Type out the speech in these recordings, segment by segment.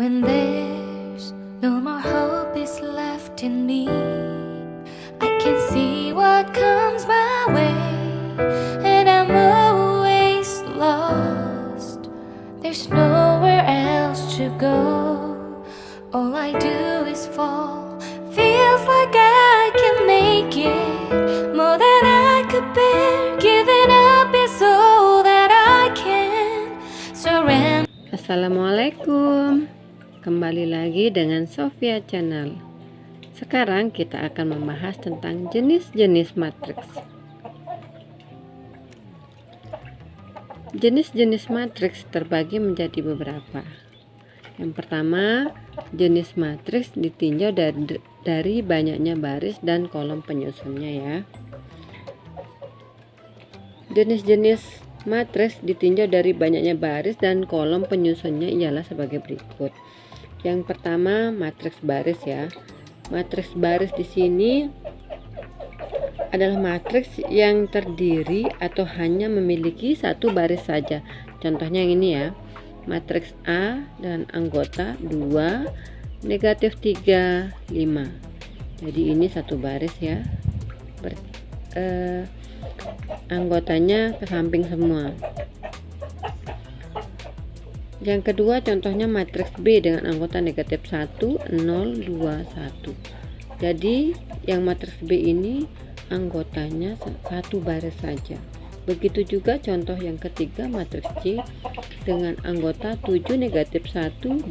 When there's no more hope is left in me, I can see what comes my way, and I'm always lost. There's nowhere else to go. All I do is fall. Feels like I can make it more than I could bear. Giving up is all that I can surrender. Assalamualaikum, kembali lagi dengan Sofia Channel. Sekarang kita akan membahas tentang jenis-jenis matriks. Jenis-jenis matriks terbagi menjadi beberapa. Yang pertama, jenis matriks ditinjau dari banyaknya baris dan kolom penyusunnya ya. Jenis-jenis matriks ditinjau dari banyaknya baris dan kolom penyusunnya ialah sebagai berikut. Yang pertama, matriks baris ya. Matriks baris di sini adalah matriks yang terdiri atau hanya memiliki satu baris saja. Contohnya yang ini ya. Matriks A dan anggota 2, negatif 3, 5. Jadi ini satu baris ya. Anggotanya ke samping semua. Yang kedua contohnya matriks B dengan anggota negatif 1, 0, 2, 1. Jadi yang matriks B ini anggotanya satu baris saja. Begitu juga contoh yang ketiga matriks C dengan anggota 7, negatif 1, 8,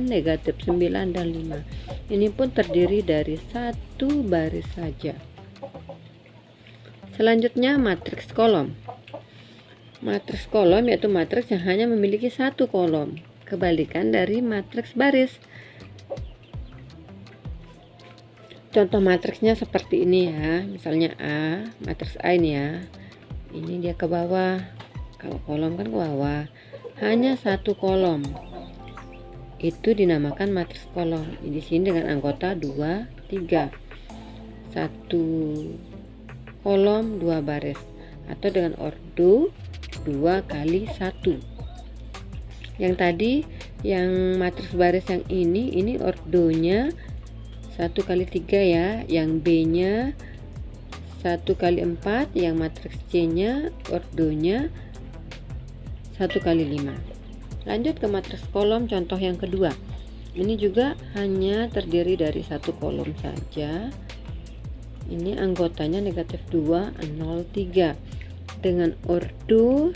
negatif 9, dan 5. Ini pun terdiri dari satu baris saja. Selanjutnya matriks kolom. Matriks kolom yaitu matriks yang hanya memiliki satu kolom, kebalikan dari matriks baris. Contoh matriksnya seperti ini ya, misalnya A, matriks A ini ya. Ini dia ke bawah, kalau kolom kan ke bawah, hanya satu kolom. Itu dinamakan matriks kolom. Di sini dengan anggota 2, 3. Satu kolom 2 baris, atau dengan ordo 2 kali 1. Yang tadi yang matriks baris yang ini ordonya 1 kali 3 ya, yang B nya 1 kali 4, yang matriks C nya ordonya 1 kali 5. Lanjut ke matriks kolom contoh yang kedua. Ini juga hanya terdiri dari satu kolom saja. Ini anggotanya negatif 2, 0, 3 dengan ordo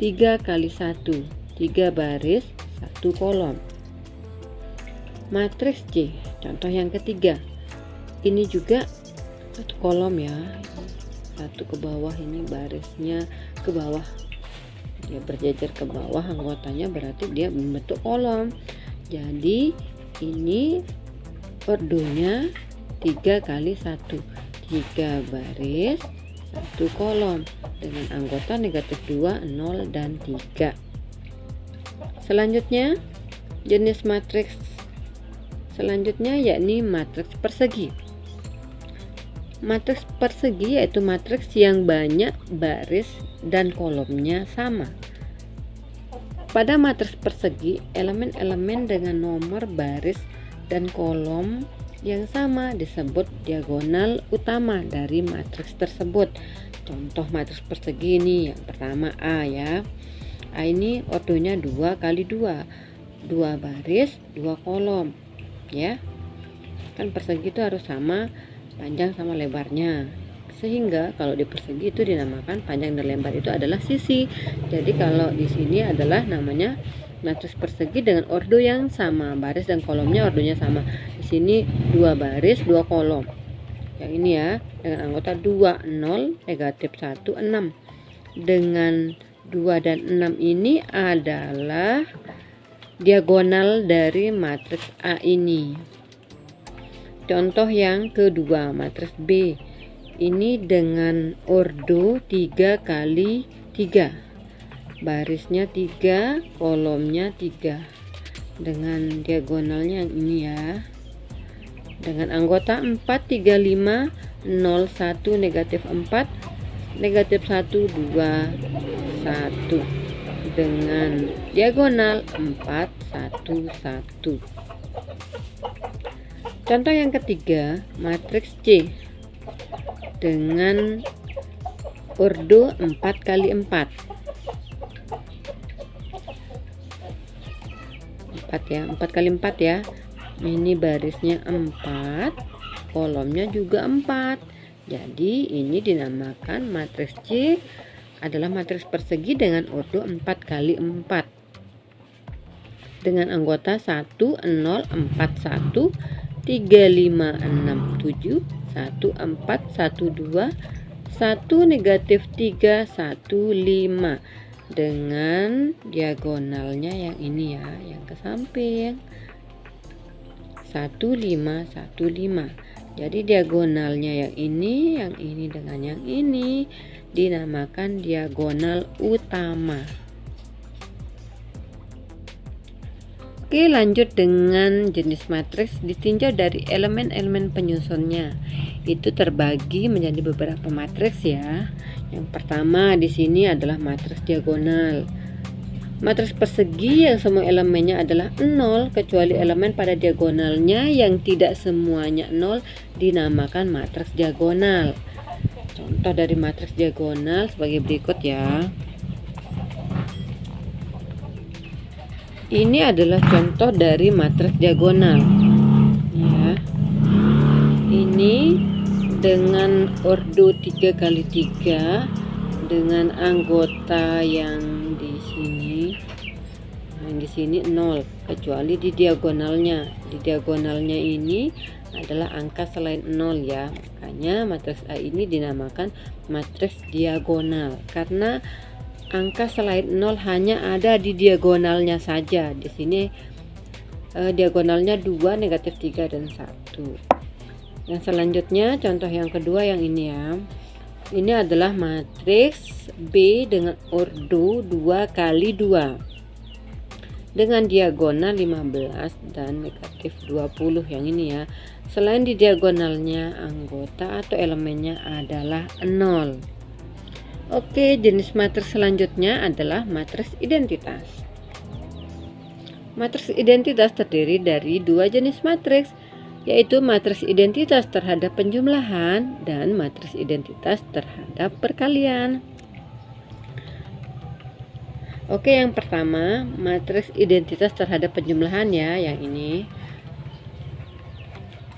3 kali 1, 3 baris 1 kolom. Matriks C contoh yang ketiga, ini juga satu kolom ya, satu ke bawah, ini barisnya ke bawah, dia berjajar ke bawah, anggotanya berarti dia membentuk kolom. Jadi ini ordonya 3 kali 1, 3 baris 1 kolom dengan anggota negatif 2, 0, dan 3. Selanjutnya jenis matriks selanjutnya yakni matriks persegi. Matriks persegi yaitu matriks yang banyak baris dan kolomnya sama. Pada matriks persegi, elemen-elemen dengan nomor baris dan kolom yang sama disebut diagonal utama dari matriks tersebut. Contoh matriks persegi ini yang pertama A ya. A ini ordonya 2 kali 2, 2 baris 2 kolom ya. Kan persegi itu harus sama panjang sama lebarnya, sehingga kalau di persegi itu dinamakan panjang dan lebar itu adalah sisi. Jadi kalau di sini adalah namanya matriks persegi dengan ordo yang sama, baris dan kolomnya ordonya sama. Di sini 2 baris 2 kolom. Yang ini ya, dengan anggota 2, 0, negatif 1, 6. Dengan 2 dan 6 ini adalah diagonal dari matriks A ini. Contoh yang kedua, matriks B. Ini dengan ordo 3 kali 3. Barisnya 3, kolomnya 3. Dengan diagonalnya yang ini ya. Dengan anggota 4, 3, 5, 0, 1, negatif 4, negatif 1, 2, 1. dengan diagonal 4, 1, 1. Contoh yang ketiga, matriks C dengan ordo 4 kali 4. 4 ya, 4 kali 4 ya. Ini barisnya 4, kolomnya juga 4. Jadi ini dinamakan matriks C adalah matriks persegi dengan ordo 4 kali 4 dengan anggota 1, 0, 4, 1, 3, 5, 6, 7, 1, 4, 1, 2, 1, negatif 3, 1, 5 dengan diagonalnya yang ini ya, yang ke samping 1, 5, 1, 5. Jadi diagonalnya yang ini dengan yang ini dinamakan diagonal utama. Oke, lanjut dengan jenis matriks ditinjau dari elemen-elemen penyusunnya. Itu terbagi menjadi beberapa matriks ya. Yang pertama di sini adalah matriks diagonal. Matriks persegi yang semua elemennya adalah 0 kecuali elemen pada diagonalnya yang tidak semuanya 0 dinamakan matriks diagonal. Contoh dari matriks diagonal sebagai berikut ya. Ini adalah contoh dari matriks diagonal ya. Ini dengan ordo 3 kali 3 dengan anggota yang di sini. Yang di sini 0 kecuali di diagonalnya. Di diagonalnya ini adalah angka selain 0 ya. Makanya matriks A ini dinamakan matriks diagonal karena angka selain 0 hanya ada di diagonalnya saja. Di sini diagonalnya 2, negatif 3 dan 1. Yang selanjutnya contoh yang kedua yang ini ya. Ini adalah matriks B dengan ordo 2 kali 2 dengan diagonal 15 dan negatif 20 yang ini ya. Selain di diagonalnya, anggota atau elemennya adalah 0. Oke, jenis matriks selanjutnya adalah matriks identitas. Matriks identitas terdiri dari dua jenis matriks, yaitu matriks identitas terhadap penjumlahan dan matriks identitas terhadap perkalian. Oke, yang pertama matriks identitas terhadap penjumlahan ya, yang ini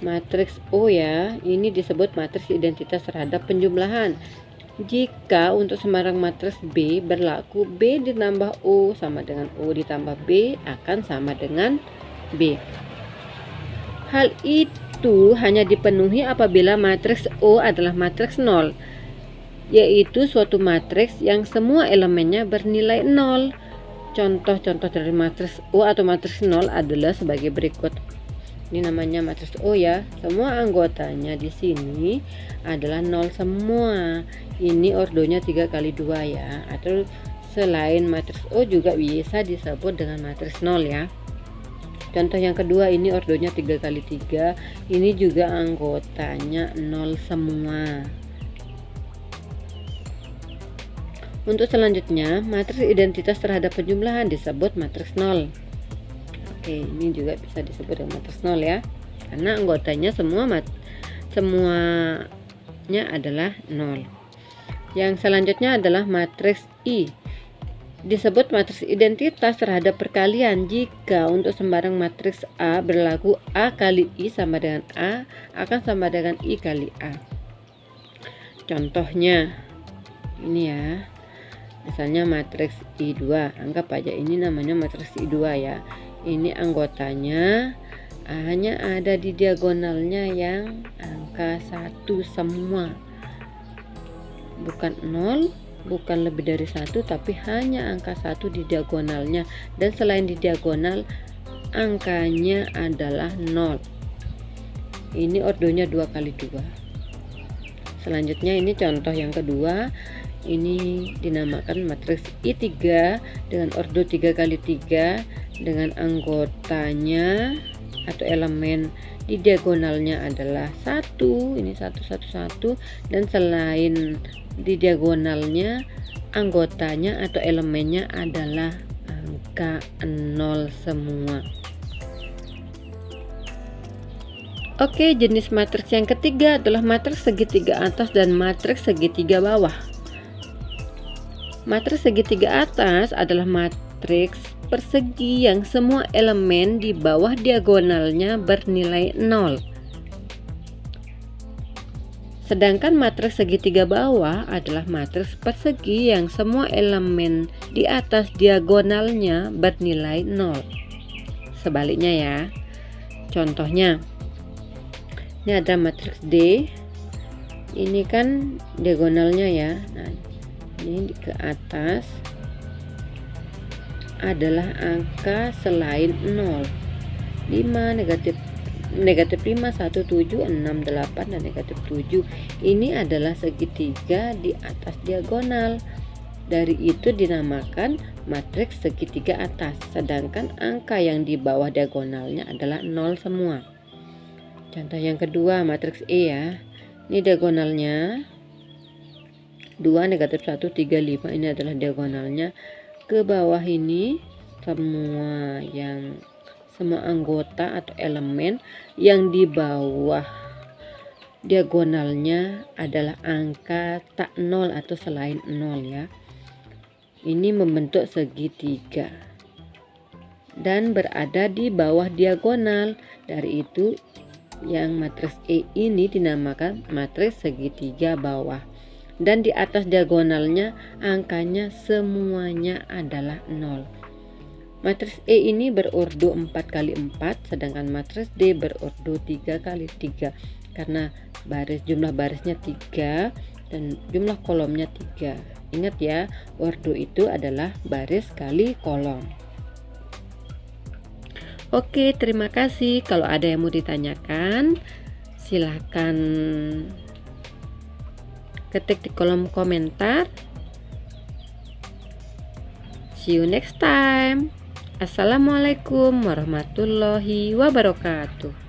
matriks O ya, ini disebut matriks identitas terhadap penjumlahan. Jika untuk sembarang matriks B berlaku B ditambah O sama dengan O ditambah B akan sama dengan B. Hal itu hanya dipenuhi apabila matriks O adalah matriks 0, yaitu suatu matriks yang semua elemennya bernilai 0. Contoh-contoh dari matriks O atau matriks 0 adalah sebagai berikut. Ini namanya matriks O ya. Semua anggotanya di sini adalah 0 semua. Ini ordonya 3 kali 2 ya. Atau selain matriks O juga bisa disebut dengan matriks 0 ya. Contoh yang kedua, ini ordonya 3 kali 3. Ini juga anggotanya 0 semua. Untuk selanjutnya, matriks identitas terhadap penjumlahan disebut matriks 0. Oke, ini juga bisa disebut dengan matriks 0 ya. Karena anggotanya semuanya adalah 0. Yang selanjutnya adalah matriks I. Disebut matriks identitas terhadap perkalian jika untuk sembarang matriks A berlaku A kali I sama dengan A akan sama dengan I kali A. Contohnya ini ya. Misalnya matriks I2, anggap aja ini namanya matriks I2 ya. Ini anggotanya hanya ada di diagonalnya yang angka 1 semua. Bukan 0, bukan lebih dari 1, tapi hanya angka 1 di diagonalnya. Dan selain di diagonal, angkanya adalah 0. Ini ordonya 2 kali 2. Selanjutnya ini contoh yang kedua. Ini dinamakan matriks I3 dengan ordo 3 kali 3 dengan anggotanya atau elemen di diagonalnya adalah 1, ini 1, dan selain di diagonalnya anggotanya atau elemennya adalah angka 0 semua. Oke, jenis matriks yang ketiga adalah matriks segitiga atas dan matriks segitiga bawah. Matriks segitiga atas adalah matriks persegi yang semua elemen di bawah diagonalnya bernilai 0. Sedangkan matriks segitiga bawah adalah matriks persegi yang semua elemen di atas diagonalnya bernilai 0. Sebaliknya ya. Contohnya, ini ada matriks D. Ini kan diagonalnya ya. Nah, ini ke atas adalah angka selain 0. 5, negatif 5, 1, 7, 6, 8, dan negatif 7. Ini adalah segitiga di atas diagonal. Dari itu dinamakan matriks segitiga atas. Sedangkan angka yang di bawah diagonalnya adalah 0 semua. Contoh yang kedua, matriks E ya. Ini diagonalnya 2, negatif 1, 3, 5. Ini adalah diagonalnya. Ke bawah ini semua anggota atau elemen yang di bawah diagonalnya adalah angka tak 0 atau selain 0 ya. Ini membentuk segitiga dan berada di bawah diagonal. Dari itu yang matriks E ini dinamakan matriks segitiga bawah. Dan di atas diagonalnya angkanya semuanya adalah 0. Matriks E ini berurdu 4 kali 4, sedangkan matriks D berurdu 3 kali 3 karena jumlah barisnya 3 dan jumlah kolomnya 3. Ingat ya, urdu itu adalah baris kali kolom. Oke, terima kasih. Kalau ada yang mau ditanyakan, silakan ketik di kolom komentar. See you next time. Assalamualaikum warahmatullahi wabarakatuh.